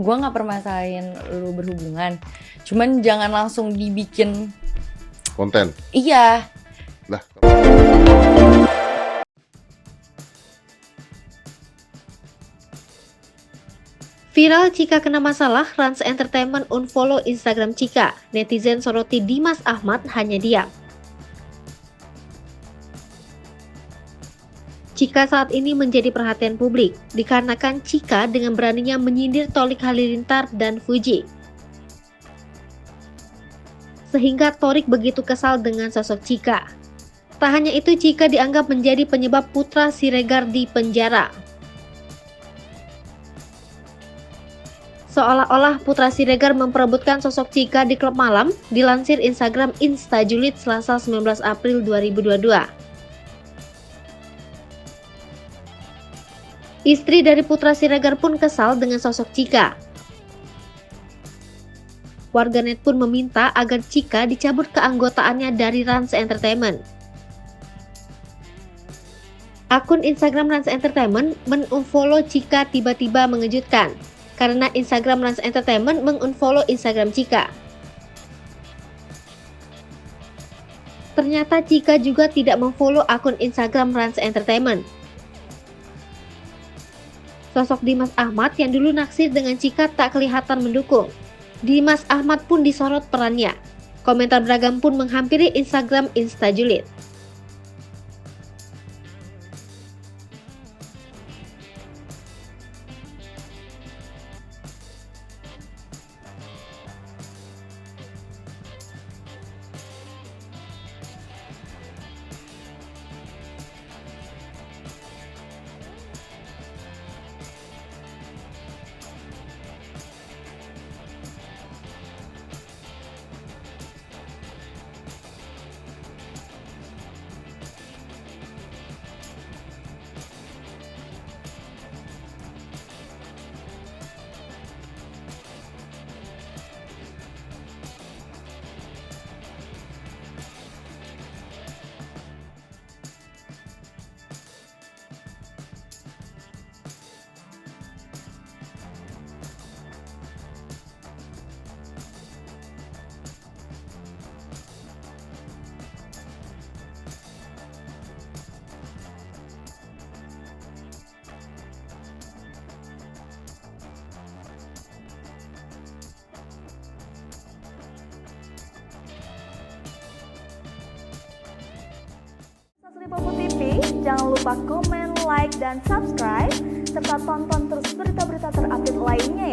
gue nggak permasalahin lu berhubungan, cuman jangan langsung dibikin konten. iya. Lah, Viral Cika kena masalah, Rans Entertainment unfollow Instagram Cika. Netizen soroti Dimas Ahmad hanya diam. Cika saat ini menjadi perhatian publik dikarenakan Cika dengan beraninya menyindir Thorik Halilintar dan Fuji. Sehingga Thorik begitu kesal dengan sosok Cika. Tak hanya itu, Cika dianggap menjadi penyebab putra Siregar di penjara. Seolah-olah putra Siregar memperebutkan sosok Cika di klub malam, dilansir Instagram Instajulit Selasa 19 April 2022. Istri dari putra Siregar pun kesal dengan sosok Cika. Warganet pun meminta agar Cika dicabut keanggotaannya dari Rans Entertainment. Akun Instagram Rans Entertainment men-unfollow Cika tiba-tiba mengejutkan, karena Instagram Rans Entertainment mengunfollow Instagram Cika. Ternyata Cika juga tidak memfollow akun Instagram Rans Entertainment. Sosok Dimas Ahmad yang dulu naksir dengan Cika tak kelihatan mendukung. Dimas Ahmad pun disorot perannya. Komentar beragam pun menghampiri Instagram Instajulit. Popo TV, jangan lupa komen, like, dan subscribe, serta tonton terus berita-berita terupdate lainnya ya.